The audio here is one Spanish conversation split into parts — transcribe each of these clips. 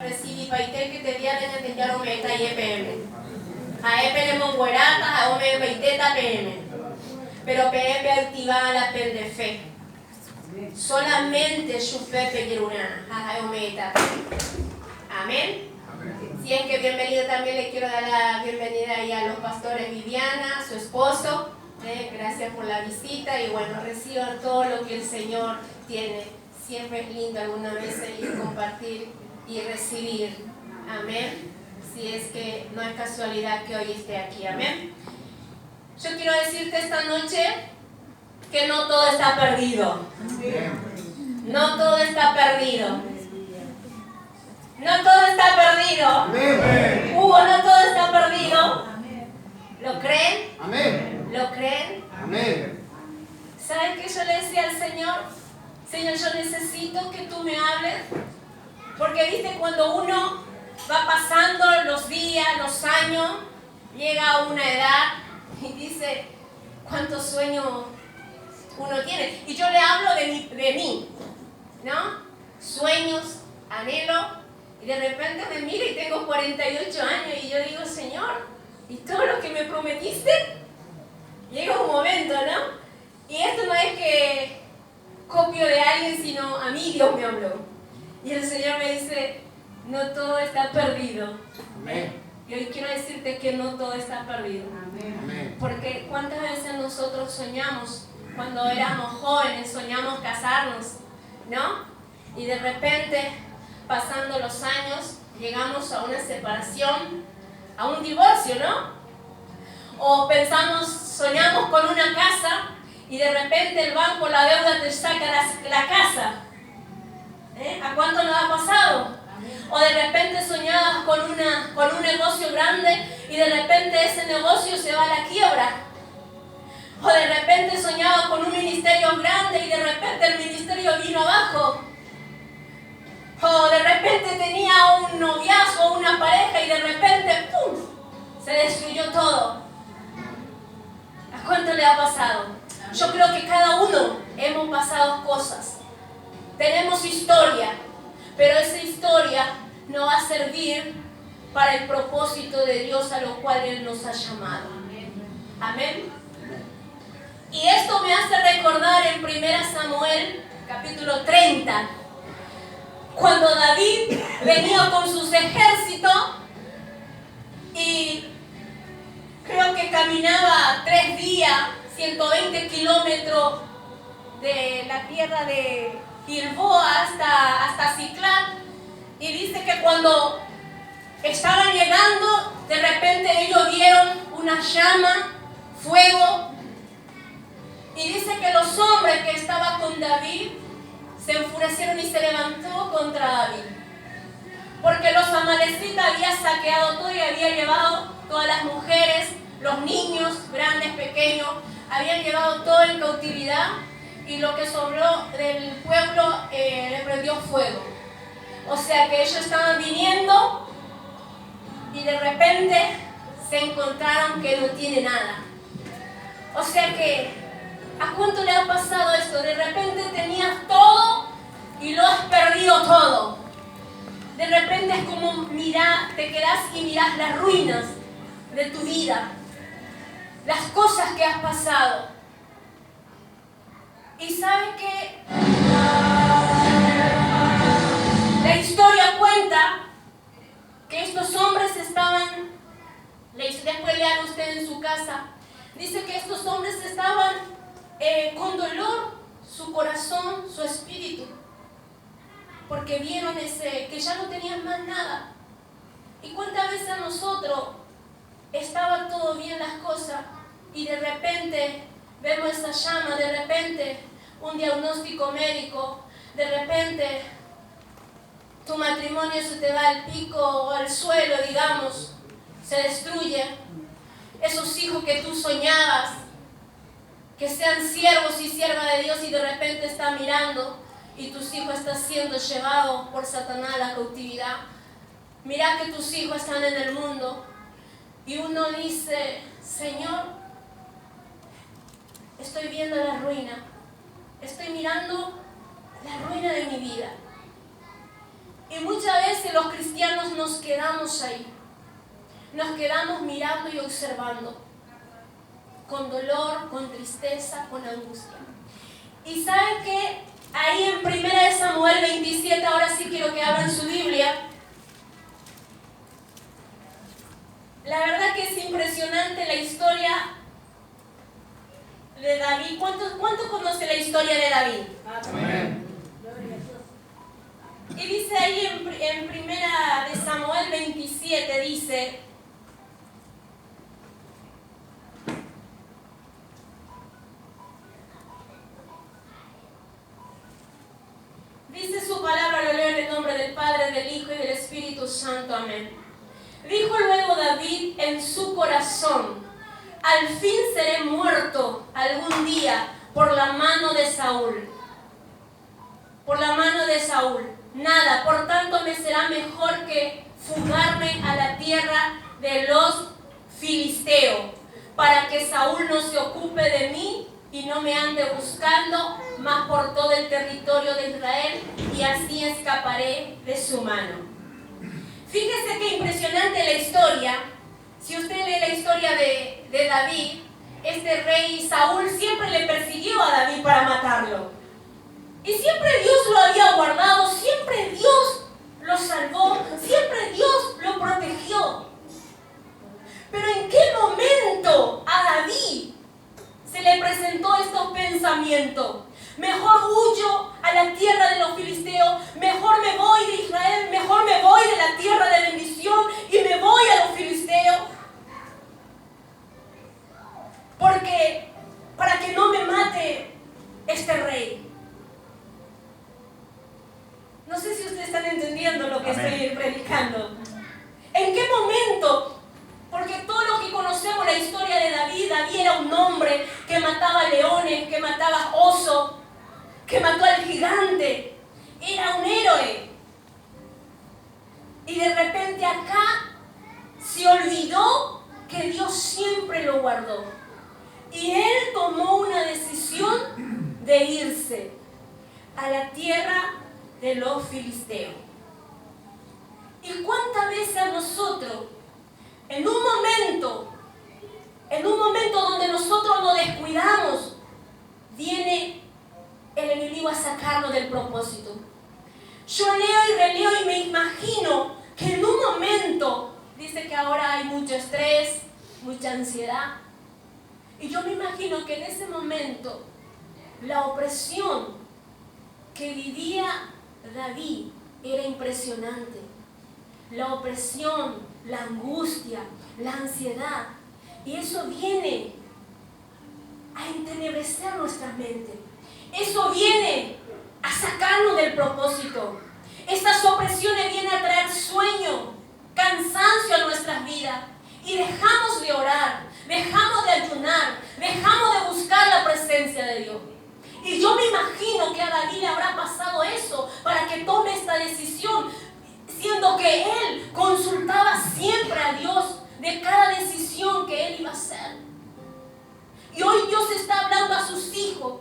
Recibi paite que te diaren te llaro meta y EPM. A EPM monguerata, a OME paiteta PM. Pero PM activa la pen de fe. Solamente su fe pediruna, a OMETA. Amén. Si es que bienvenido, también le quiero dar la bienvenida ahí a los pastores Viviana, su esposo. Gracias por la visita y bueno, reciban todo lo que el Señor tiene. Siempre es lindo alguna vez ir compartir y recibir. Amén. Si es que no es casualidad que hoy esté aquí. Amén. Yo quiero decirte esta noche que no todo está perdido. No todo está perdido. No todo está perdido. Hugo, no todo está perdido. ¿Lo creen? Amén. ¿Lo creen? Amén. ¿Saben qué yo le decía al Señor? Señor, yo necesito que tú me hables. Porque viste, cuando uno va pasando los días, los años, llega a una edad y dice, ¿cuántos sueños uno tiene? Y yo le hablo de mí, ¿no? Sueños, anhelo, y de repente me miro y tengo 48 años y yo digo, Señor, ¿y todo lo que me prometiste? Llega un momento, ¿no? Y esto no es que copio de alguien, sino a mí Dios me habló. Y el Señor me dice, no todo está perdido. Amén. Y hoy quiero decirte que no todo está perdido. Amén. Porque cuántas veces nosotros soñamos, cuando éramos jóvenes, soñamos casarnos, ¿no? Y de repente, pasando los años, llegamos a una separación, a un divorcio, ¿no? O soñamos con una casa y de repente el banco, la deuda te saca la casa. ¿A cuánto nos ha pasado? O de repente soñabas con un negocio grande y de repente ese negocio se va a la quiebra. O de repente soñabas con un ministerio grande y de repente el ministerio vino abajo. O de repente tenía un noviazgo, una pareja y de repente ¡pum!, se destruyó todo. ¿A cuánto le ha pasado? Yo creo que cada uno hemos pasado cosas. Tenemos historia, pero esa historia no va a servir para el propósito de Dios a lo cual Él nos ha llamado. Amén. Y esto me hace recordar en 1 Samuel, capítulo 30, cuando David venía con sus ejércitos y creo que caminaba 3 días, 120 kilómetros de la tierra de Gilboa hasta Ciclán, y dice que cuando estaban llegando, de repente ellos vieron una llama, fuego, y dice que los hombres que estaban con David se enfurecieron y se levantó contra David, porque los amalecitas habían saqueado todo y habían llevado todas las mujeres, los niños, grandes, pequeños, habían llevado todo en cautividad. Y lo que sobró del pueblo le prendió fuego. O sea que ellos estaban viniendo y de repente se encontraron que no tiene nada. O sea que, ¿a cuánto le ha pasado esto? De repente tenías todo y lo has perdido todo. De repente es como te quedas y miras las ruinas de tu vida, las cosas que has pasado. Y saben que la historia cuenta que estos hombres estaban, después lean usted en su casa, dice que estos hombres estaban con dolor, su corazón, su espíritu, porque vieron que ya no tenían más nada. Y cuántas veces a nosotros estaba todo bien las cosas y de repente vemos esa llama, de repente un diagnóstico médico, de repente tu matrimonio se te va al pico o al suelo, digamos, se destruye. Esos hijos que tú soñabas, que sean siervos y siervas de Dios y de repente están mirando y tus hijos están siendo llevados por Satanás a la cautividad. Mira que tus hijos están en el mundo y uno dice, Señor, estoy viendo la ruina, estoy mirando la ruina de mi vida. Y muchas veces los cristianos nos quedamos ahí. Nos quedamos mirando y observando. Con dolor, con tristeza, con angustia. Y ¿saben qué? Ahí en 1 Samuel 27, ahora sí quiero que abran su Biblia. La verdad que es impresionante la historia de David. ¿Cuántos conocen la historia de David? Amén. Y dice ahí en 1 Samuel 27, dice: dice su palabra, lo leo en el nombre del Padre, del Hijo y del Espíritu Santo. Amén. Dijo luego David en su corazón: al fin seré muerto algún día por la mano de Saúl. Por la mano de Saúl. Nada, por tanto me será mejor que fugarme a la tierra de los filisteos, para que Saúl no se ocupe de mí y no me ande buscando más por todo el territorio de Israel, y así escaparé de su mano. Fíjese qué impresionante la historia. Si usted lee la historia de David, este rey Saúl siempre le persiguió a David para matarlo. Y siempre Dios lo había guardado, siempre Dios lo salvó, siempre Dios lo protegió. Pero ¿en qué momento a David se le presentó estos pensamientos? Mejor huyo a la tierra de los filisteos, mejor me voy de Israel, mejor me voy de la tierra de bendición y me voy a los filisteos. Porque para que no me mate este rey. No sé si ustedes están entendiendo lo que estoy predicando. ¿En qué momento? Porque todos los que conocemos la historia de David, David era un hombre que mataba leones, que mataba osos, que mató al gigante. Era un héroe. Y de repente acá se olvidó que Dios siempre lo guardó. Y él tomó una decisión de irse a la tierra de los filisteos. ¿Y cuántas veces a nosotros, en un momento donde nosotros nos descuidamos, viene el enemigo a sacarnos del propósito? Yo leo y releo y me imagino que en un momento, dice que ahora hay mucho estrés, mucha ansiedad, y yo me imagino que en ese momento la opresión que vivía David era impresionante. La opresión, la angustia, la ansiedad. Y eso viene a entenebrecer nuestra mente. Eso viene a sacarnos del propósito. Estas opresiones vienen a traer sueño, cansancio a nuestras vidas. Y dejamos de orar, dejamos de ayunar, dejamos de buscar la presencia de Dios. Y yo me imagino que a David le habrá pasado eso para que tome esta decisión, siendo que él consultaba siempre a Dios de cada decisión que él iba a hacer. Y hoy Dios está hablando a sus hijos.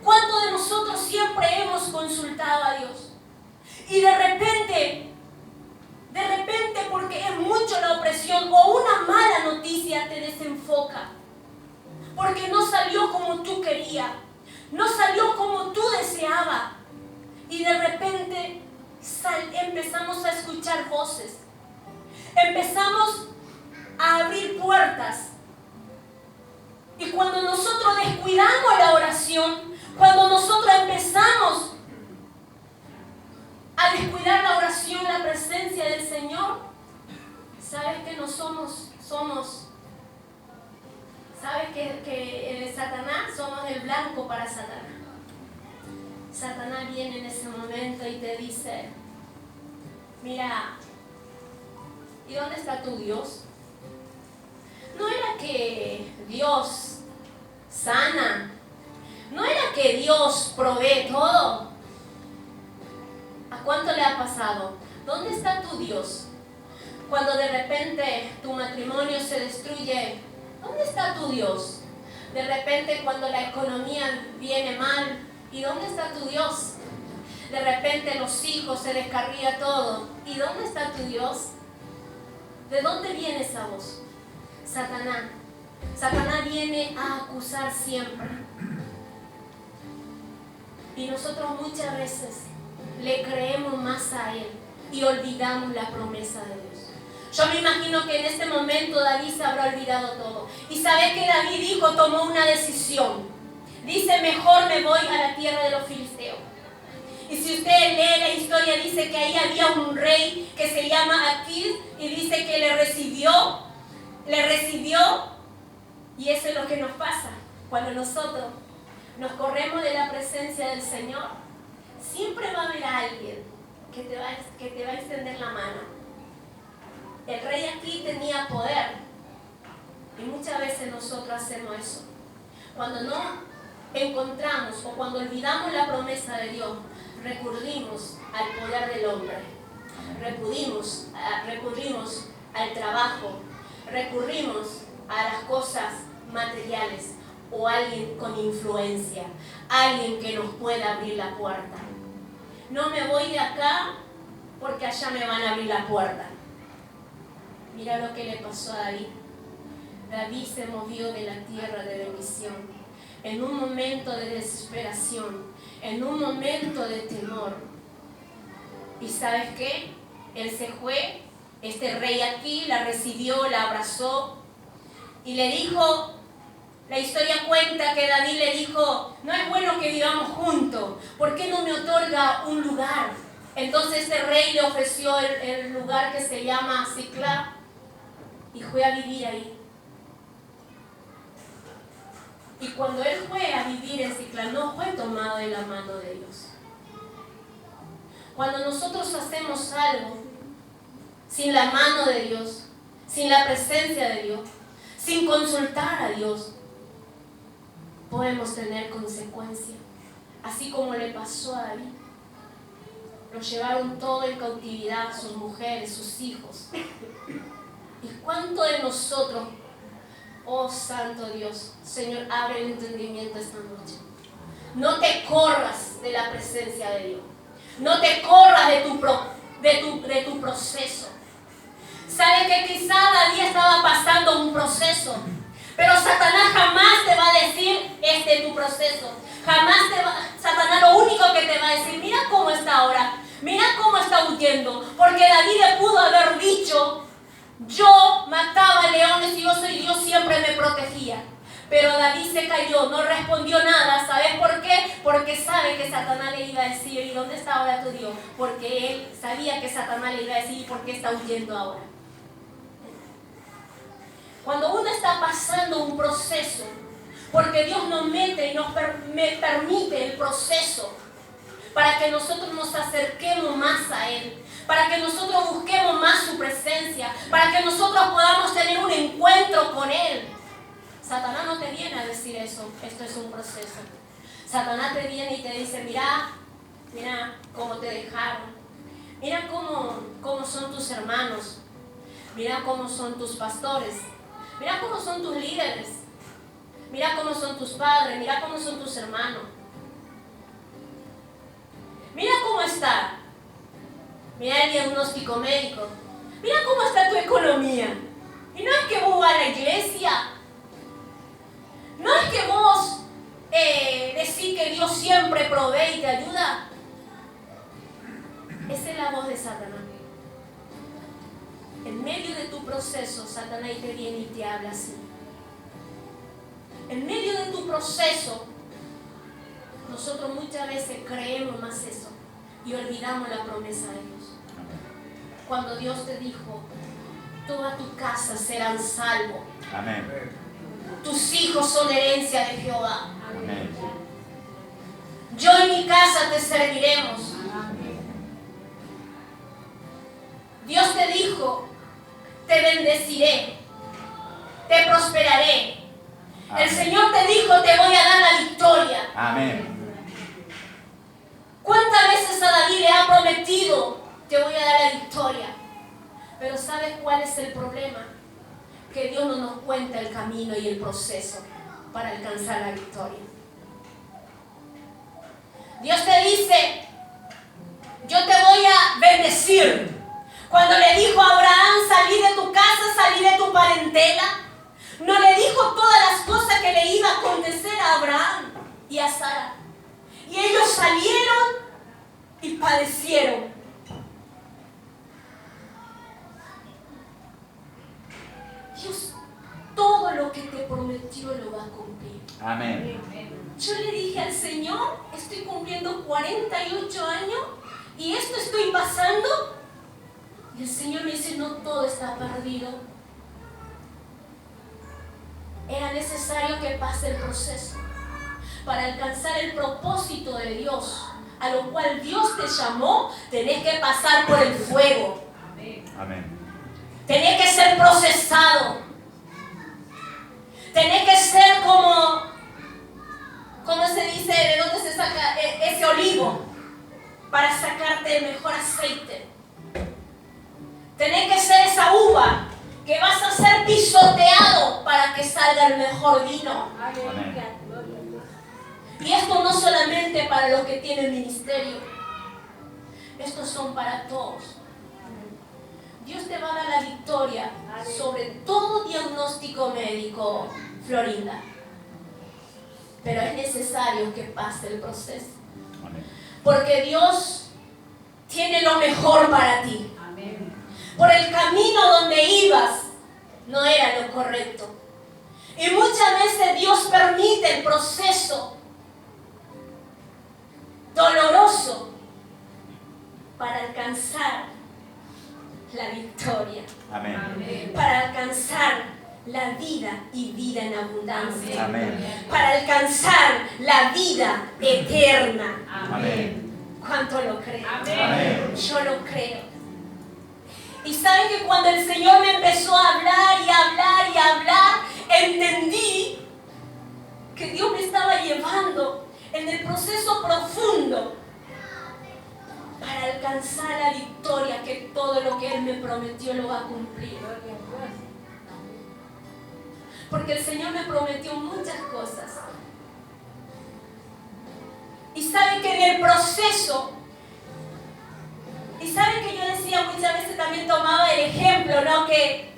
¿Cuántos de nosotros siempre hemos consultado a Dios? Y de repente, porque es mucho la opresión o una mala noticia te desenfoca, porque no salió como tú querías, no salió como tú deseabas, y de repente empezamos a escuchar voces, empezamos a abrir puertas, y cuando nosotros descuidamos la oración, cuando nosotros empezamos a descuidar la oración, la presencia del Señor, ¿sabes que no somos? ¿Sabes que el Satanás somos el blanco para Satanás? Satanás viene en ese momento y te dice: mira, ¿y dónde está tu Dios? ¿No era que Dios sana? ¿No era que Dios provee todo? ¿A cuánto le ha pasado? ¿Dónde está tu Dios? Cuando de repente tu matrimonio se destruye, ¿dónde está tu Dios? De repente cuando la economía viene mal, ¿y dónde está tu Dios? de repente los hijos, se descarría todo. ¿Y dónde está tu Dios? ¿De dónde viene esa voz? Satanás. Satanás viene a acusar siempre. Y nosotros muchas veces le creemos más a él y olvidamos la promesa de Dios. Yo me imagino que en este momento David se habrá olvidado todo. Y sabe que David dijo, tomó una decisión. Dice, mejor me voy a la tierra de los filisteos. Y si usted lee la historia, dice que ahí había un rey que se llama Aquil y dice que le recibió. Y eso es lo que nos pasa cuando nosotros nos corremos de la presencia del Señor. Siempre va a haber alguien que te va a extender la mano. El rey aquí tenía poder y muchas veces nosotros hacemos eso. Cuando no encontramos o cuando olvidamos la promesa de Dios, recurrimos al poder del hombre, recurrimos al trabajo, recurrimos a las cosas materiales o alguien con influencia, alguien que nos pueda abrir la puerta. No me voy de acá porque allá me van a abrir la puerta. Mira lo que le pasó a David. David se movió de la tierra de bendición en un momento de desesperación, en un momento de temor. ¿Y sabes qué? Él se fue, este rey aquí la recibió, la abrazó y le dijo, la historia cuenta que David le dijo, no es bueno que vivamos juntos, ¿por qué no me otorga un lugar? Entonces este rey le ofreció el lugar que se llama Siclá y fue a vivir ahí. Y cuando él fue a vivir en Siclá, no fue tomado de la mano de Dios. Cuando nosotros hacemos algo sin la mano de Dios, sin la presencia de Dios, sin consultar a Dios, podemos tener consecuencias. Así como le pasó a David. Lo llevaron todo en cautividad, sus mujeres, sus hijos. ¿Y cuánto de nosotros, oh Santo Dios, Señor, abre el entendimiento esta noche? No te corras de la presencia de Dios. No te corras de tu proceso. Sabes que quizá David estaba pasando un proceso, pero Satanás jamás te va a decir, este es tu proceso. Satanás lo único que te va a decir, mira cómo está ahora, mira cómo está huyendo. Porque David le pudo haber dicho, yo mataba leones y yo soy Dios, siempre me protegía. Pero David se cayó, no respondió nada. ¿Sabes por qué? Porque sabe que Satanás le iba a decir, ¿y dónde está ahora tu Dios? Porque él sabía que Satanás le iba a decir, ¿y por qué está huyendo ahora? Cuando uno está pasando un proceso, porque Dios nos mete y nos permite el proceso para que nosotros nos acerquemos más a Él, para que nosotros busquemos más su presencia, para que nosotros podamos tener un encuentro con Él. Satanás no te viene a decir eso, esto es un proceso. Satanás te viene y te dice, mira cómo te dejaron, mira cómo son tus hermanos, mira cómo son tus pastores, mira cómo son tus líderes, mira cómo son tus padres, mira cómo son tus hermanos. Mira cómo está. Mira el diagnóstico médico. Mira cómo está tu economía. Y no es que vos vas a la iglesia. No es que vos decís que Dios siempre provee y te ayuda. Esa es la voz de Satanás. En medio de tu proceso, Satanás te viene y te habla así. En medio de tu proceso, nosotros muchas veces creemos más eso y olvidamos la promesa de Dios. Cuando Dios te dijo, toda tu casa serán salvos. Amén. Tus hijos son herencia de Jehová. Amén. Yo y mi casa te serviremos. Dios te dijo, te bendeciré, te prosperaré. Amén. El Señor te dijo, te voy a dar la victoria. Amén. ¿Cuántas veces a David le ha prometido, te voy a dar la victoria? Pero ¿sabes cuál es el problema? Que Dios no nos cuenta el camino y el proceso para alcanzar la victoria. Dios te dice, yo te voy a bendecir. Cuando le dijo a Abraham, salí de tu casa, salí de tu parentela, no le dijo todas las cosas que le iba a acontecer a Abraham y a Sara. Y ellos salieron y padecieron. Dios, todo lo que te prometió lo va a cumplir. Amén. Yo le dije al Señor, estoy cumpliendo 48 años y esto estoy pasando. Y el Señor me dice, no todo está perdido. Era necesario que pase el proceso para alcanzar el propósito de Dios, a lo cual Dios te llamó. Tenés que pasar por el fuego. Amén. Tenés que ser procesado. Tenés que ser como, ¿cómo se dice? ¿De dónde se saca ese olivo? Para sacarte el mejor aceite. Tenés que ser esa uva que vas a ser pisoteado para que salga el mejor vino. Amén. Y esto no solamente para los que tienen ministerio. Estos son para todos. Dios te va a dar la victoria sobre todo diagnóstico médico, Florinda. Pero es necesario que pase el proceso. Amén. Porque Dios tiene lo mejor para ti. Por el camino donde ibas no era lo correcto. Y muchas veces Dios permite el proceso doloroso para alcanzar la victoria. Amén. Para alcanzar la vida y vida en abundancia. Amén. Para alcanzar la vida eterna. Amén. ¿Cuánto lo creen? Amén. Yo lo creo. Y saben que cuando el Señor me empezó a hablar y hablar y hablar, entendí que Dios me estaba llevando en el proceso profundo para alcanzar la victoria, que todo lo que Él me prometió lo va a cumplir. Porque el Señor me prometió muchas cosas. Y saben que en el proceso, y saben que yo decía muchas veces, también tomaba el ejemplo, ¿no? Que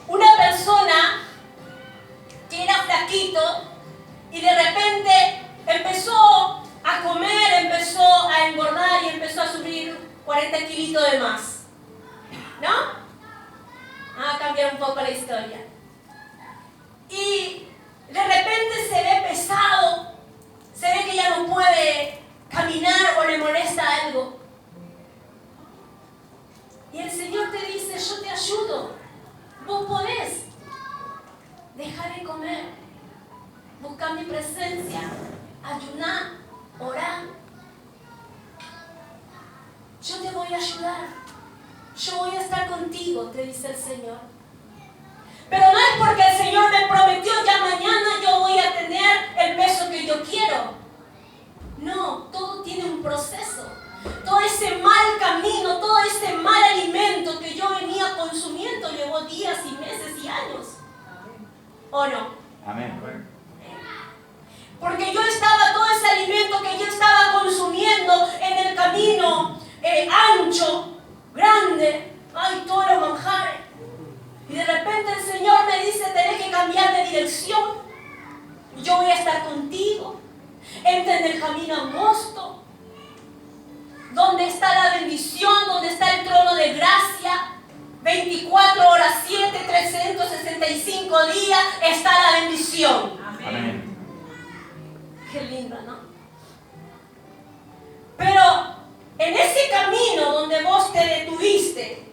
una persona que era flaquito y de repente empezó a comer, empezó a engordar y empezó a subir 40 kilitos de más, ¿no? A cambiar un poco la historia. Y de repente se ve pesado, se ve que ya no puede caminar o le molesta algo. Y el Señor te dice, yo te ayudo, vos podés. Deja de comer, busca mi presencia, ayunar, orar. Yo te voy a ayudar, yo voy a estar contigo, te dice el Señor. Pero no es porque el Señor me prometió, ya mañana yo voy a tener el peso que yo quiero. No, todo tiene un proceso. Todo ese mal camino, todo ese mal alimento que yo venía consumiendo llevó días y meses y años. ¿O no? Amén. Porque yo estaba, todo ese alimento que yo estaba consumiendo en el camino ancho, grande, ay, todos los manjares. Y de repente el Señor me dice, tenés que cambiar de dirección. Yo voy a estar contigo. Entra en el camino angosto, donde está la bendición, donde está el trono de gracia. 24 horas 7, 365 días está la bendición. Amén. Qué lindo, ¿no? Pero en ese camino donde vos te detuviste,